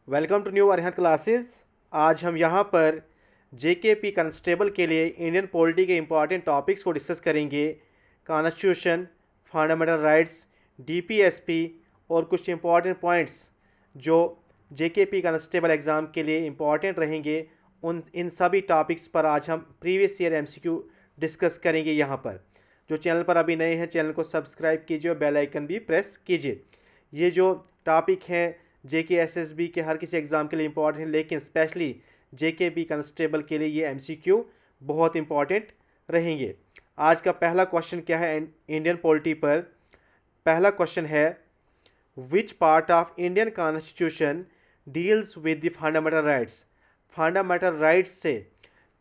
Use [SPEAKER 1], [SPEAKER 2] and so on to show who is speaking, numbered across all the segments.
[SPEAKER 1] Welcome to new Arihant classes. आज हम यहाँ पर जेकेपी कांस्टेबल के लिए इंडियन पॉलिटी के इंपॉर्टेंट टॉपिक्स को डिस्कस करेंगे। कॉन्स्टिट्यूशन, फंडामेंटल राइट्स, डीपीएसपी और कुछ इंपॉर्टेंट पॉइंट्स जो जेकेपी कांस्टेबल एग्ज़ाम के लिए इंपॉर्टेंट रहेंगे, उन इन सभी टॉपिक्स पर आज हम प्रीवियस ईयर एमसीक्यू डिस्कस करेंगे। यहाँ पर जो चैनल पर अभी नए हैं, चैनल को सब्सक्राइब कीजिए और बेल आइकन भी प्रेस कीजिए। ये जो टॉपिक हैं जेके एसएसबी के हर किसी एग्ज़ाम के लिए इंपॉर्टेंट है, लेकिन स्पेशली जेकेबी कांस्टेबल के लिए ये एमसीक्यू बहुत इंपॉर्टेंट रहेंगे। आज का पहला क्वेश्चन क्या है इंडियन पॉलिटी पर। पहला क्वेश्चन है, विच part of Indian constitution deals with the fundamental rights. Fundamental rights से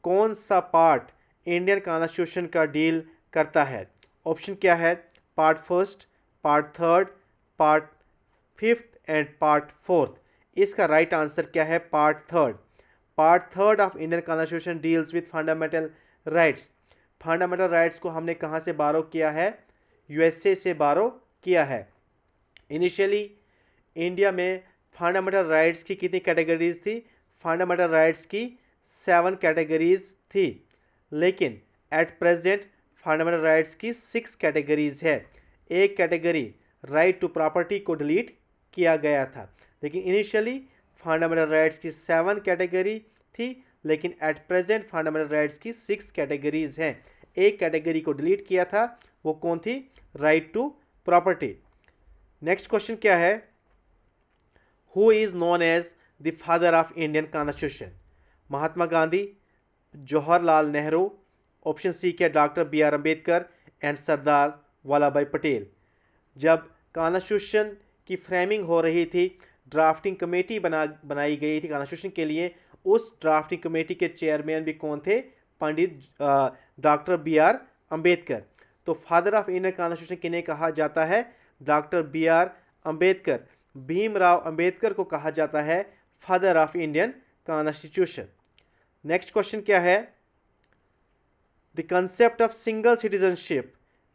[SPEAKER 1] कौन सा पार्ट इंडियन कॉन्स्टिट्यूशन का डील करता है? ऑप्शन क्या है? Part first, part third, part fifth and part fourth. इसका राइट आंसर क्या है? Part third. Part third of Indian constitution deals with fundamental rights. Fundamental rights को हमने कहाँ से बारो किया है? यूएसए से बारो किया है। इनिशियली इंडिया में फंडामेंटल राइट्स की कितनी कैटेगरीज थी? फंडामेंटल राइट्स की 7 कैटेगरीज थी, लेकिन एट प्रेजेंट फंडामेंटल राइट्स की 6 कैटेगरीज है। एक कैटेगरी राइट टू प्रॉपर्टी को डिलीट किया गया था, लेकिन इनिशियली फंडामेंटल राइट्स की 7 कैटेगरी थी, लेकिन एट प्रेजेंट फंडामेंटल राइट्स की 6 कैटेगरीज हैं। एक कैटेगरी को डिलीट किया था, वो कौन थी? Right to property. Next question क्या है? Who is known as the father of Indian constitution? Mahatma Gandhi, Jawaharlal Nehru, option C क्या? Doctor B R Ambedkar and Sardar Vallabh bhai Patel. जब कॉन्स्टिट्यूशन की फ्रेमिंग हो रही थी, ड्राफ्टिंग कमेटी बनाई गई थी कॉन्स्टिट्यूशन के लिए, उस ड्राफ्टिंग कमेटी के चेयरमैन भी कौन थे? Pandit doctor B R Ambedkar. तो फादर ऑफ इंडियन कॉन्स्टिट्यूशन किन्हें कहा जाता है? Doctor B R Ambedkar. Bhimrao Ambedkar को कहा जाता है father of Indian constitution. Next question क्या है? The concept of single citizenship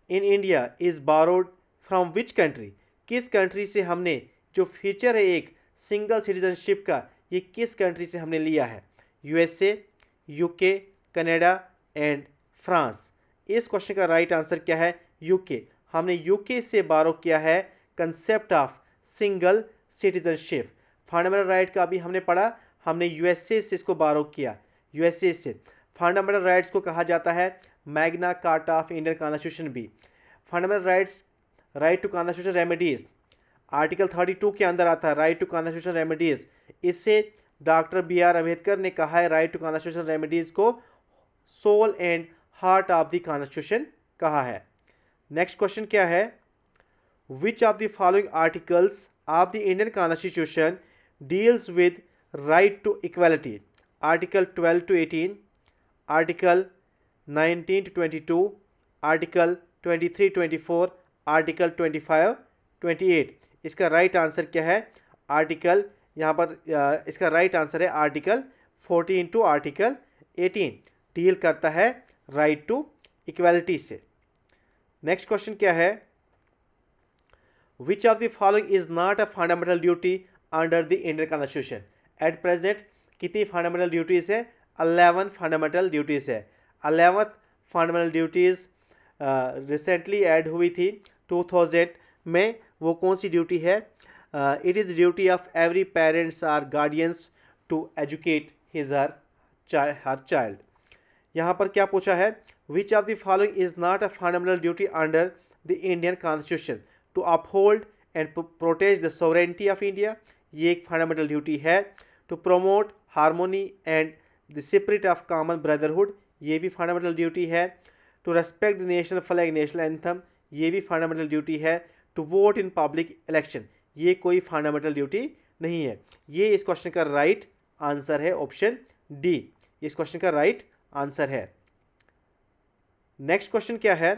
[SPEAKER 1] in India is borrowed from which country? किस कंट्री से हमने जो फीचर है एक सिंगल सिटीजनशिप का, ये किस कंट्री से हमने लिया है? USA, UK, Canada and France. इस क्वेश्चन का राइट आंसर क्या है? यूके। हमने यूके से बारो किया है concept of single citizenship. Fundamental right का अभी हमने पढ़ा, हमने यूएसए से इसको बारो किया। यूएसए से फंडामेंटल राइट्स को कहा जाता है Magna Carta of Indian constitution भी। Fundamental rights, right to constitution remedies, article 32 के अंदर आता है राइट टू कॉन्स्टिट्यूशन रेमेडीज। इससे डॉक्टर बी आर अम्बेडकर ने कहा है राइट टू कॉन्स्टिट्यूशन रेमेडीज को soul and heart of the constitution कहा है। नेक्स्ट क्वेश्चन क्या है? Which of the following articles of the Indian constitution deals with right to equality? Article 12 to 18, article 19 to 22, article 23 24, article 25 28। इसका right answer क्या है? Article, यहाँ पर इसका राइट आंसर है आर्टिकल 14 टू आर्टिकल 18, डील करता है राइट टू इक्वालिटी से। नेक्स्ट क्वेश्चन क्या है? Which of the following is not a fundamental duty under the Indian constitution? At present कितनी फंडामेंटल ड्यूटीज है? 11 फंडामेंटल ड्यूटीज है। 11th fundamental duties recently add हुई थी 2000 में। वो कौन सी ड्यूटी है? It is duty of every parents or guardians to educate his her child. यहाँ पर क्या पूछा है? Which of the following is not a fundamental duty under the Indian constitution? To uphold and protect the sovereignty of India, ये एक fundamental duty है। To promote harmony and the spirit of common brotherhood, ये भी fundamental duty है। To respect the national flag, national anthem, ये भी fundamental duty है। To vote in public election, ये कोई फंडामेंटल ड्यूटी नहीं है। ये इस क्वेश्चन का राइट आंसर है ऑप्शन डी, इस क्वेश्चन का राइट आंसर है। नेक्स्ट क्वेश्चन क्या है?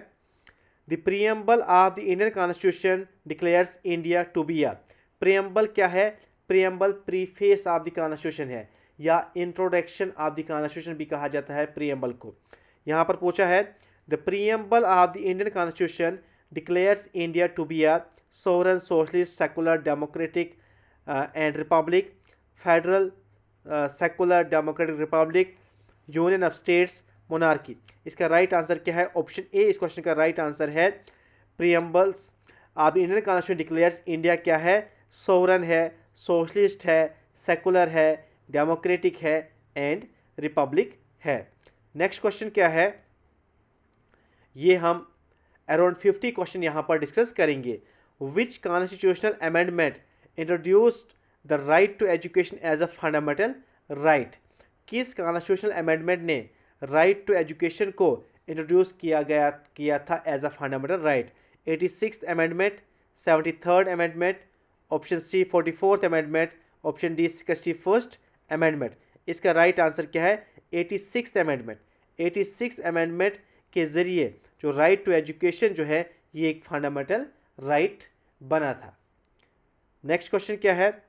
[SPEAKER 1] The preamble of the Indian constitution declares India to be a. Preamble क्या है? Preamble preface of the constitution है, या इंट्रोडक्शन ऑफ द कॉन्स्टिट्यूशन भी कहा जाता है प्रीएम्बल को। यहाँ पर पूछा है the preamble of the Indian constitution declares India to be a sovereign socialist secular democratic and republic federal, secular, democratic republic, union of states, monarchy. इसका राइट आंसर क्या है? ऑप्शन ए इस क्वेश्चन का राइट आंसर है। प्रियम्बल्स आप Indian constitution declares India क्या है? Sovereign है, सोशलिस्ट है, सेकुलर है, डेमोक्रेटिक है एंड रिपब्लिक है। नेक्स्ट क्वेश्चन क्या है? ये हम अराउंड 50 क्वेश्चन यहाँ पर डिस्कस करेंगे। Which constitutional amendment introduced the right to education as a fundamental right? किस कॉन्स्टिट्यूशनल अमेंडमेंट ने राइट टू एजुकेशन को इंट्रोड्यूस किया था as a fundamental right? 86th amendment, 73rd amendment, option C 44th amendment, option D 61st amendment. इसका right answer क्या है? 86th amendment. 86th amendment के जरिए जो राइट टू एजुकेशन जो है ये एक फंडामेंटल राइट बना था। नेक्स्ट क्वेश्चन क्या है?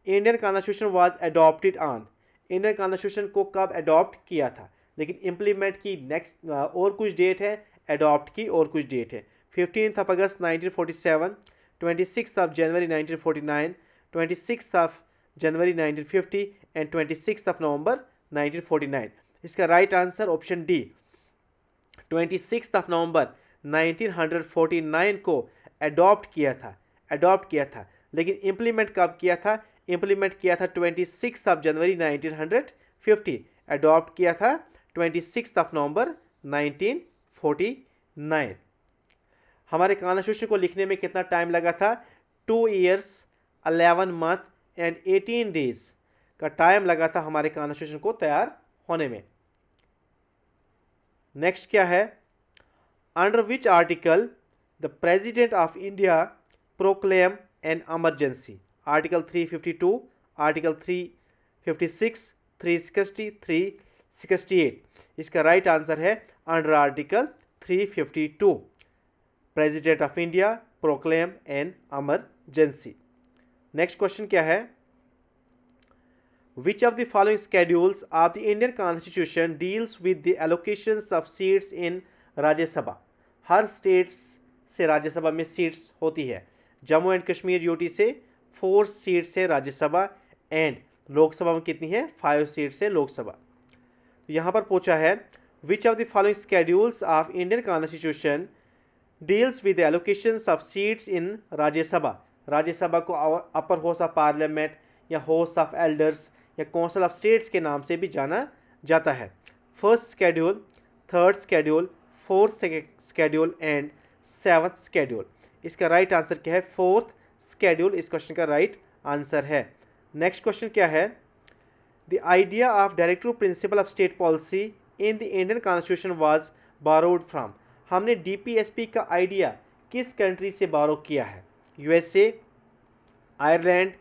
[SPEAKER 1] Indian constitution was adopted on? Indian constitution को कब अडॉप्ट किया था? लेकिन इम्प्लीमेंट की नेक्स्ट और कुछ डेट है, अडॉप्ट की और कुछ डेट है। 15th of August 1947, 26th of January 1949, 26th of January 1950 and 26th of November 1949। इसका राइट आंसर ऑप्शन डी 26 नवंबर 1949 को अडॉप्ट किया था। लेकिन इम्प्लीमेंट कब किया था? इम्प्लीमेंट किया था 26 जनवरी 1950। अडॉप्ट किया था 26 नवंबर 1949। हमारे कॉन्स्टिट्यूशन को लिखने में कितना टाइम लगा था? 2 years 11 month एंड 18 days का टाइम लगा था हमारे कॉन्स्टिट्यूशन को तैयार होने में। नेक्स्ट क्या है? Under which article the president of India proclaim an emergency? Article 352, article 356, 360, 368। इसका राइट आंसर है under article 352, president of India proclaim an emergency. Next question क्या है? Which of the following schedules of the Indian Constitution deals with the allocations of seats in Rajya Sabha? Her states से राज्यसभा में seats होती है। Jammu and Kashmir UT से 4 seats है Rajya Sabha and Lok Sabha में कितनी है? 5 सीट्स है लोकसभा। तो यहाँ पर पूछा है which of the following schedules of Indian constitution deals with allocations of seats in Rajya Sabha? Rajya Sabha को अपर हाउस ऑफ पार्लियामेंट या हाउस ऑफ एल्डर्स या काउंसिल ऑफ स्टेट्स के नाम से भी जाना जाता है। First schedule, third schedule, fourth schedule and 7th schedule. इसका राइट आंसर क्या है? 4th स्केड्यूल इस क्वेश्चन का राइट आंसर है। नेक्स्ट क्वेश्चन क्या है? The idea of directive principle of state policy in the Indian constitution was borrowed from? हमने DPSP का आइडिया किस कंट्री से बारो किया है? USA, Ireland,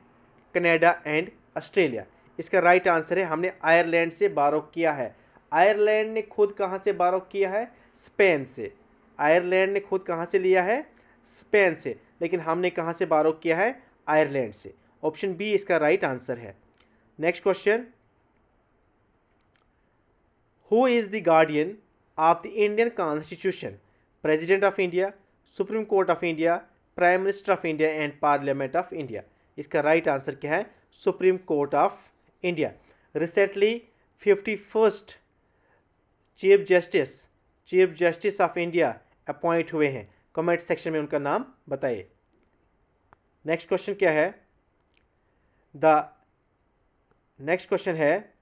[SPEAKER 1] Canada and Australia. इसका राइट आंसर है हमने आयरलैंड से बारो किया है। आयरलैंड ने खुद कहां से बारो किया है? स्पेन से। आयरलैंड ने खुद कहां से लिया है? स्पेन से। लेकिन हमने कहां से बारो किया है? आयरलैंड से। ऑप्शन बी इसका राइट आंसर है। Next question, who is the guardian of the Indian constitution? President of India, supreme court of India, prime minister of India and parliament of India. इसका राइट आंसर क्या है? Supreme court of India. Recently 51st chief justice of India appoint हुए हैं। Comment section में उनका नाम बताइए। Next question क्या है? नेक्स्ट क्वेश्चन है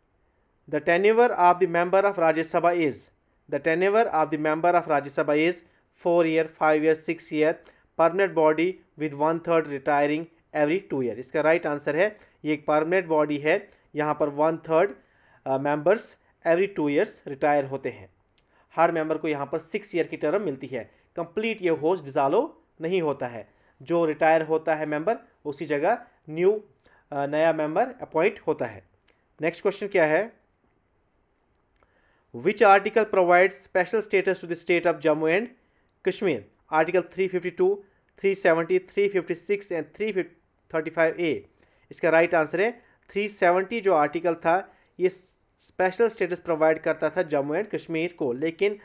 [SPEAKER 1] the tenure of the member of Rajya Sabha is? The tenure of the member of Rajya Sabha is 4 year, 5 year, 6 year, permanent body with 1/3 retiring every 2 year। इसका राइट आंसर है ये एक परमानेंट बॉडी है, यहाँ पर 1/3 मेंबर्स एवरी 2 years रिटायर होते हैं। हर member को यहाँ पर 6 year की टर्म मिलती है। कंप्लीट ये होस्ट डिसॉल्व नहीं होता है। जो रिटायर होता है मेंबर उसी जगह नया मेंबर अपॉइंट होता है। नेक्स्ट क्वेश्चन क्या है? Which article provides special status to the state of Jammu and Kashmir? Article 352, 370, 356 and 335A। इसका राइट आंसर है 370 जो आर्टिकल था ये स्पेशल स्टेटस प्रोवाइड करता था जम्मू एंड कश्मीर को, लेकिन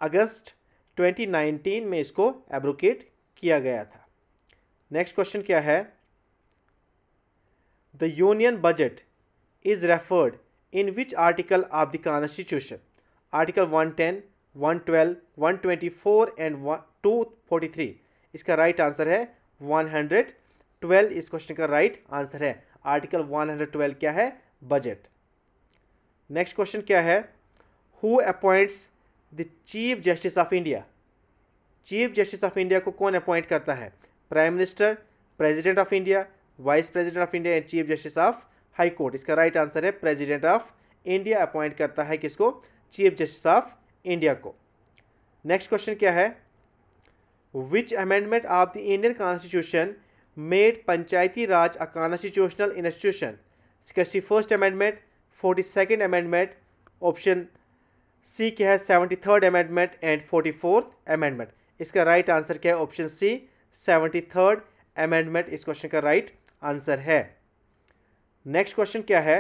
[SPEAKER 1] अगस्त 2019 में इसको एब्रोगेट किया गया था। नेक्स्ट क्वेश्चन क्या है? The union budget is referred in which article of the constitution? Article 110, 112, 124 and 243. इसका राइट आंसर है 112। इस क्वेश्चन का राइट आंसर है आर्टिकल 112 क्या है? बजट। नेक्स्ट क्वेश्चन क्या है? Who appoints the chief justice of India? Chief justice of India को कौन अपॉइंट करता है? Prime minister, president of India, vice president of India and chief justice of high court. इसका right answer है president of India appoint करता है किसको? Chief justice of India को। नेक्स्ट क्वेश्चन क्या है? विच amendment of the Indian constitution made Panchayati Raj a constitutional institution? 61st amendment, 42nd amendment, option C क्या है 73rd amendment and 44th amendment. इसका right answer क्या है? ऑप्शन सी 73rd अमेंडमेंट इस question का right answer है। Next question क्या है?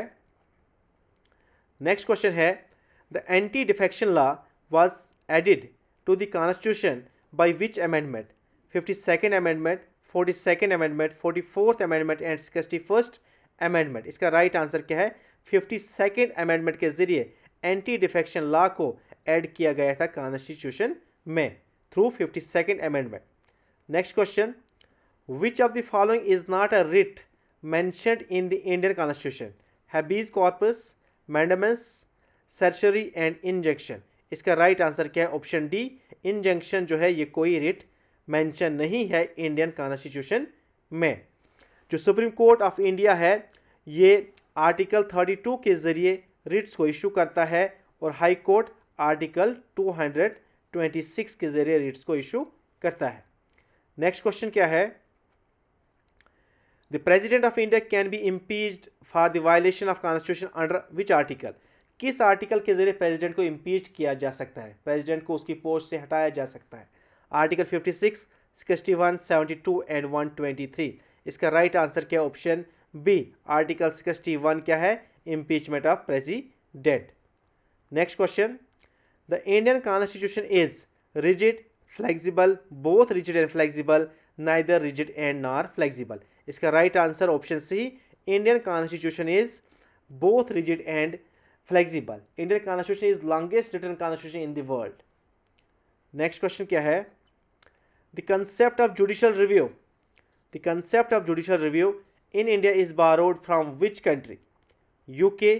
[SPEAKER 1] नेक्स्ट क्वेश्चन है the anti defection law was added to the constitution by which amendment? 52nd amendment, 42nd amendment, 44th amendment and 61st amendment. इसका right answer क्या है? 52nd amendment के जरिए anti defection law को add किया गया था कॉन्स्टिट्यूशन में through 52nd amendment. Next question, which of the following is not a writ mentioned in the Indian Constitution? Habeas corpus, mandamus, certiorari and injunction। इसका right answer क्या है? Option D injunction जो है ये कोई रिट मेंशन नहीं है Indian constitution में। जो सुप्रीम कोर्ट ऑफ इंडिया है ये आर्टिकल 32 के जरिए रिट्स को इशू करता है और हाई कोर्ट आर्टिकल 226 के जरिए रिट्स को इशू करता है। नेक्स्ट क्वेश्चन क्या है? The President of India can be impeached for the violation of Constitution under which article? किस आर्टिकल के जरिए प्रेसिडेंट को इम्पीच किया जा सकता है? प्रेसिडेंट को उसकी पोस्ट से हटाया जा सकता है। Article 56, 61, 72 and 123। इसका राइट आंसर क्या है? ऑप्शन बी आर्टिकल 61 क्या है? Impeachment of president. Next question, the Indian constitution is rigid, flexible, both rigid and flexible, neither rigid and nor flexible. इसका right answer option C Indian constitution is both rigid and flexible. Indian constitution is longest written constitution in the world. Next question क्या है? The concept of judicial review, the concept of judicial review in India is borrowed from which country? UK,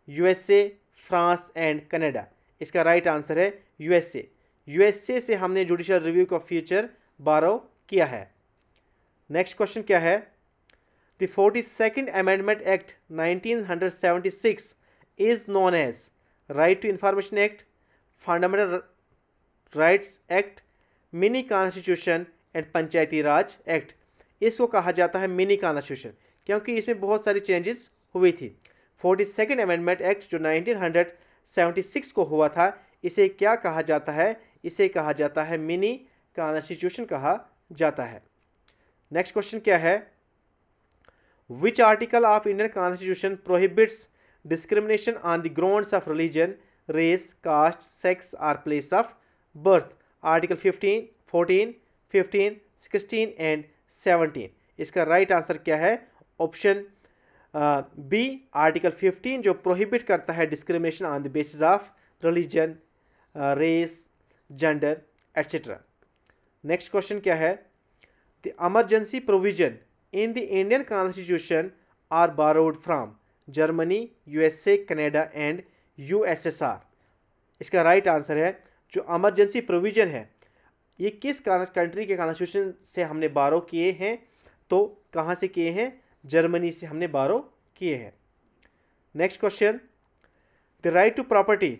[SPEAKER 1] USA, France and Canada. इसका right answer है USA. USA से हमने judicial review का feature बारो किया है। नेक्स्ट क्वेश्चन क्या है? The 42nd amendment act 1976 is known as right to information act, fundamental rights act, mini constitution and Panchayati Raj act. इसको कहा जाता है मिनी कॉन्स्टिट्यूशन क्योंकि इसमें बहुत सारी चेंजेस हुई थी। 42nd अमेंडमेंट एक्ट जो 1976 को हुआ था इसे क्या कहा जाता है? इसे कहा जाता है मिनी कॉन्स्टिट्यूशन कहा जाता है। नेक्स्ट क्वेश्चन क्या है? Which article of Indian constitution prohibits discrimination on the grounds of religion, race, caste, sex और place of birth? Article 15, 14, 15, 16 and 17। इसका राइट आंसर क्या है? ऑप्शन बी आर्टिकल 15 जो प्रोहिबिट करता है discrimination on the basis of religion, race, gender etcetera. Next question क्या है? The emergency provision in the Indian Constitution are borrowed from Germany, USA, Canada and USSR। इसका right answer है जो emergency provision है ये किस कंट्री के constitution से हमने बारो किए हैं? तो कहाँ से किए हैं? जर्मनी से हमने बारो किए हैं। Next question, the right to property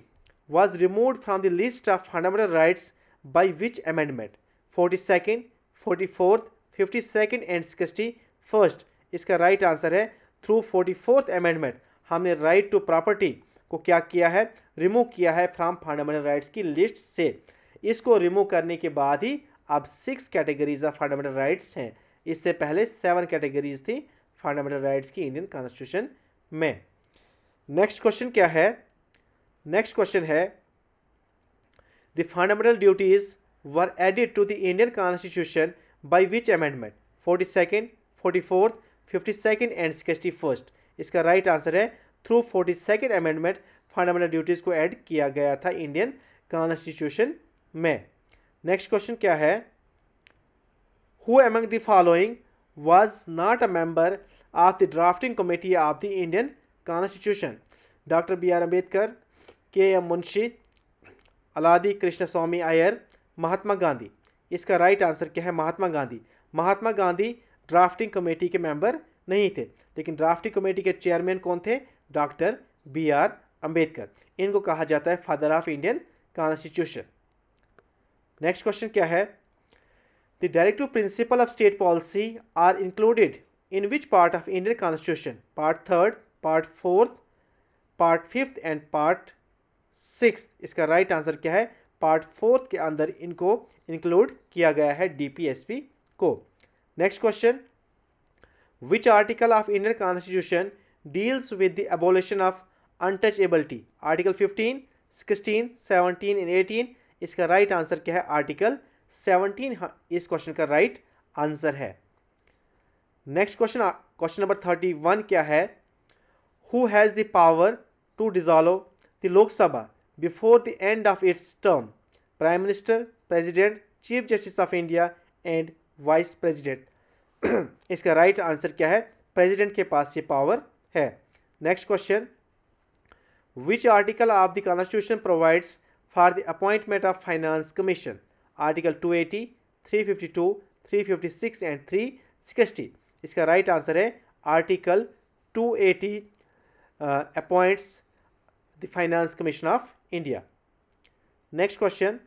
[SPEAKER 1] was removed from the list of fundamental rights by which amendment? 42nd, 44th, 52nd and 61st। इसका राइट आंसर है थ्रू 44th अमेंडमेंट हमने राइट टू प्रॉपर्टी को क्या किया है? Remove किया है from fundamental rights की लिस्ट से। इसको रिमूव करने के बाद ही अब 6 कैटेगरीज ऑफ फंडामेंटल राइट्स हैं। इससे पहले 7 कैटेगरीज थी फंडामेंटल राइट्स की इंडियन कॉन्स्टिट्यूशन में। नेक्स्ट क्वेश्चन क्या है? नेक्स्ट क्वेश्चन है the fundamental duties were added to the Indian constitution by which amendment? 42nd, 44th, 52nd and 61st। इसका राइट आंसर है through 42nd amendment fundamental duties को add किया गया था इंडियन कॉन्स्टिट्यूशन में। नेक्स्ट क्वेश्चन क्या है, who among the following was not a member of the drafting committee of the Indian constitution? Doctor B R Ambedkar, K M Munshi, Alladi Krishnaswami Ayyar, Mahatma Gandhi. इसका right answer क्या है, महात्मा गांधी। महात्मा गांधी ड्राफ्टिंग कमेटी के मेंबर नहीं थे, लेकिन ड्राफ्टिंग कमेटी के चेयरमैन कौन थे, डॉक्टर बी आर अम्बेडकर। इनको कहा जाता है father of Indian constitution. Next question क्या है, the directive principle of state policy are included in which part of Indian constitution? Part 3rd, part 4th, part 5th and part 6th। इसका right answer क्या है, part 4th के अंदर इनको include किया गया है डीपीएसपी को। Next question, which article of Indian constitution deals with the abolition of untouchability? Article 15, 16, 17 and 18। इसका राइट आंसर क्या है, आर्टिकल 17 इस क्वेश्चन का राइट आंसर है। नेक्स्ट क्वेश्चन, क्वेश्चन नंबर 31 क्या है, who has the power to dissolve the Lok Sabha before the end of its term? Prime minister, president, chief justice of India and vice president. इसका right answer क्या है, president के पास ये power है। Next question, which article of the constitution provides for the appointment of finance commission? Article 280, 352, 356 and 360। इसका right answer है article 280 appoints the finance commission of India. Next question,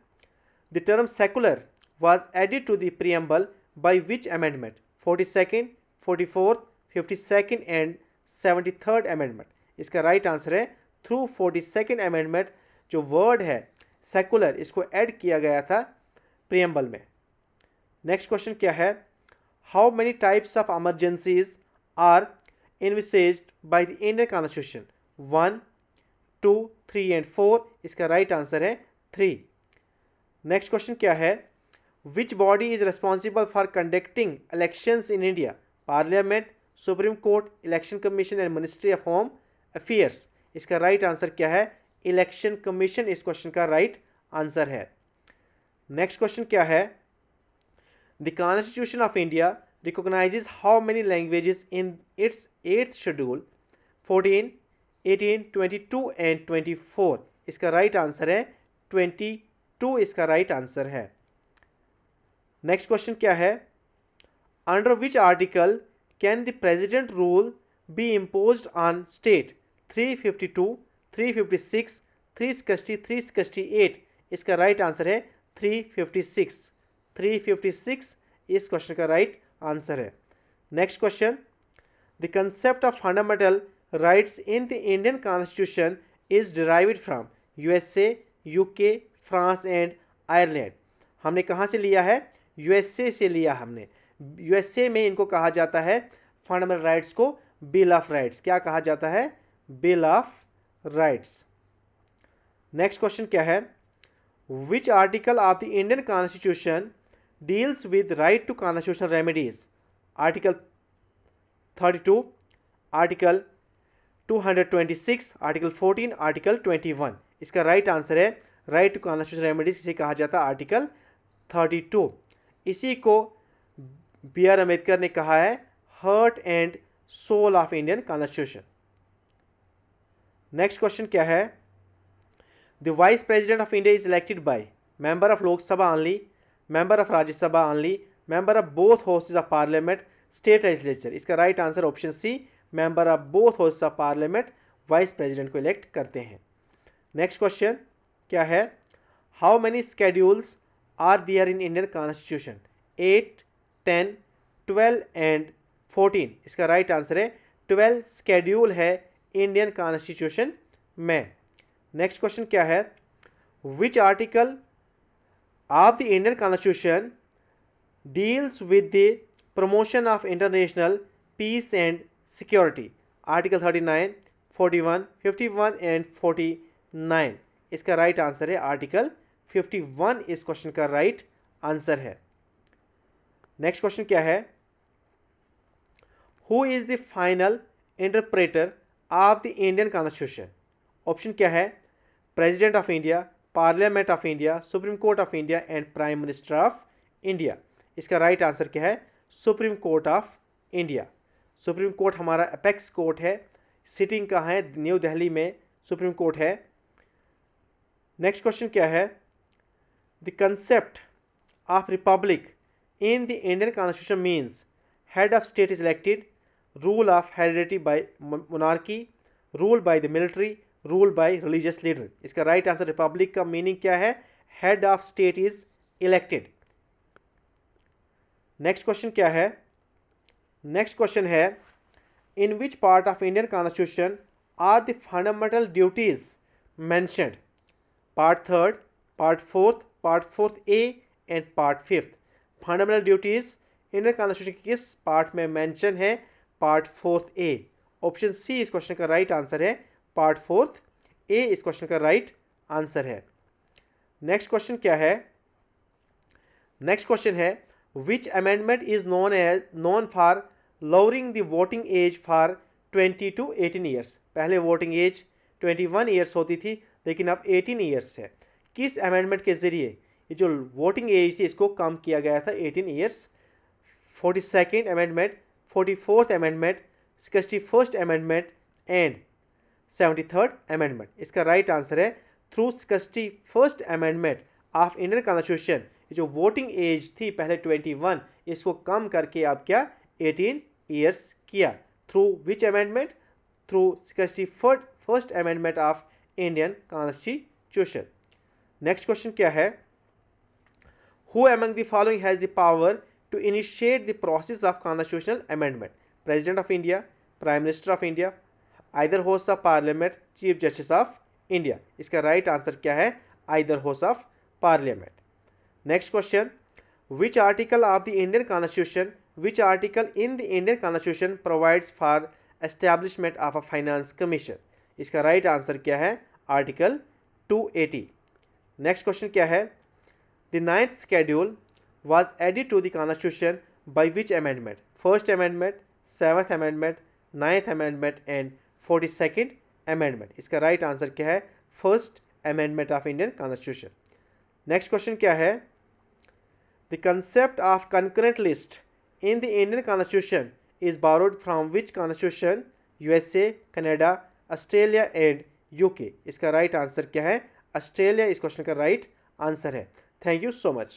[SPEAKER 1] the term secular was added to the preamble by which amendment? 42nd, 44th, 52nd and 73rd amendment। इसका right answer है through 42nd amendment। जो word है secular, इसको add किया गया था preamble में। Next question क्या है, how many types of emergencies are envisaged by the Indian Constitution? 1, 2, 3 and 4। इसका राइट आंसर है 3। नेक्स्ट क्वेश्चन क्या है, which body is responsible for conducting elections in India? Parliament, Supreme Court, Election Commission and Ministry of Home Affairs। इसका right answer क्या है, election commission इस question का right answer है। नेक्स्ट क्वेश्चन क्या है, the constitution of India recognizes how many languages in its 8th schedule? 14, 18, 22 and 24। इसका right answer है 22 इसका राइट आंसर है। नेक्स्ट क्वेश्चन क्या है, under which article can the president rule B imposed on state? 352, 356, 360, 368। इसका right answer है 356। 356 इस question का राइट आंसर है। Next question, the concept of fundamental rights in the Indian constitution is derived from? USA, UK, France and Ireland. हमने कहाँ से लिया है, यूएसए से लिया हमने। यूएसए में इनको कहा जाता है फंडामेंटल राइट्स को बिल ऑफ राइट्स। क्या कहा जाता है, bill of rights. Next question क्या है, which article of the Indian constitution deals with right to constitutional remedies? Article 32, article 226, article 14, article 21। इसका राइट आंसर है राइट टू कॉन्स्टिट्यूशनल रेमेडीज इसे कहा जाता है आर्टिकल 32। इसी को बी आर अम्बेडकर ने कहा है heart and soul of Indian constitution. Next question क्या है, the vice president of India is elected by member of Lok Sabha only, member of Rajya Sabha only, member of both houses of parliament, state legislature. इसका right answer option C, member of both houses of parliament vice president को elect करते हैं। Next question क्या है, how many schedules are there in Indian constitution? 8, 10, 12 and 14। इसका right answer है 12 schedule है Indian constitution में। नेक्स्ट क्वेश्चन क्या है, which article of the Indian constitution deals with the promotion of international peace and security? Article 39, 41, 51 and 49। इसका right answer है article 51 इस question का राइट आंसर है। नेक्स्ट क्वेश्चन क्या है, who is the final interpreter of the Indian constitution? Option क्या है? President of India, parliament of India, supreme court of India and prime minister of India. इसका right answer क्या है? Supreme court of India. Supreme court हमारा apex court है, sitting कहाँ है? New Delhi में सुप्रीम कोर्ट है। नेक्स्ट क्वेश्चन क्या है? The concept of Republic in the Indian constitution means head of state is elected, rule of heredity by monarchy, rule by the military, rule by religious leader. इसका right answer republic का meaning क्या है? Head of state is elected. Next question क्या है? Next question है in which part of Indian constitution are the fundamental duties mentioned? Part third, part fourth A and part fifth. Fundamental duties Indian constitution की किस part में mention है? Part fourth ए। Option C इस question का right answer है, part fourth ए इस question का right answer है। नेक्स्ट क्वेश्चन क्या है? नेक्स्ट क्वेश्चन है विच amendment is known for lowering the voting age for 20 to 18 years? पहले वोटिंग एज 21 ईयर्स होती थी, लेकिन अब 18 ईयर्स है। किस अमेंडमेंट के जरिए ये जो वोटिंग एज थी इसको कम किया गया था 18 years? 42nd amendment, 44th amendment, 61st amendment and 73rd amendment. इसका राइट आंसर है through 61st amendment of Indian constitution. जो वोटिंग एज थी पहले 21, इसको कम करके अब क्या 18 ईयर्स किया। Through which amendment? Through 61st amendment of Indian constitution. Next question क्या है? Who among the following has the power to initiate the process of constitutional amendment? President of India, prime minister of India, either house of parliament, chief justice of India. इसका right answer क्या है? Either house of parliament. Next question which article of the Indian constitution, which article in the Indian Constitution provides for establishment of a finance commission? इसका right answer क्या है? Article 280। Next question क्या है? The 9th schedule was added to the constitution by which amendment? First amendment, 7th amendment, 9th amendment and 42nd amendment. इसका right answer क्या है? First amendment of Indian constitution. Next question क्या है? The concept of concurrent list in the Indian Constitution is borrowed from which constitution? USA, Canada, Australia and UK। इसका right answer क्या है? Australia इस question का right answer है। Thank you so much.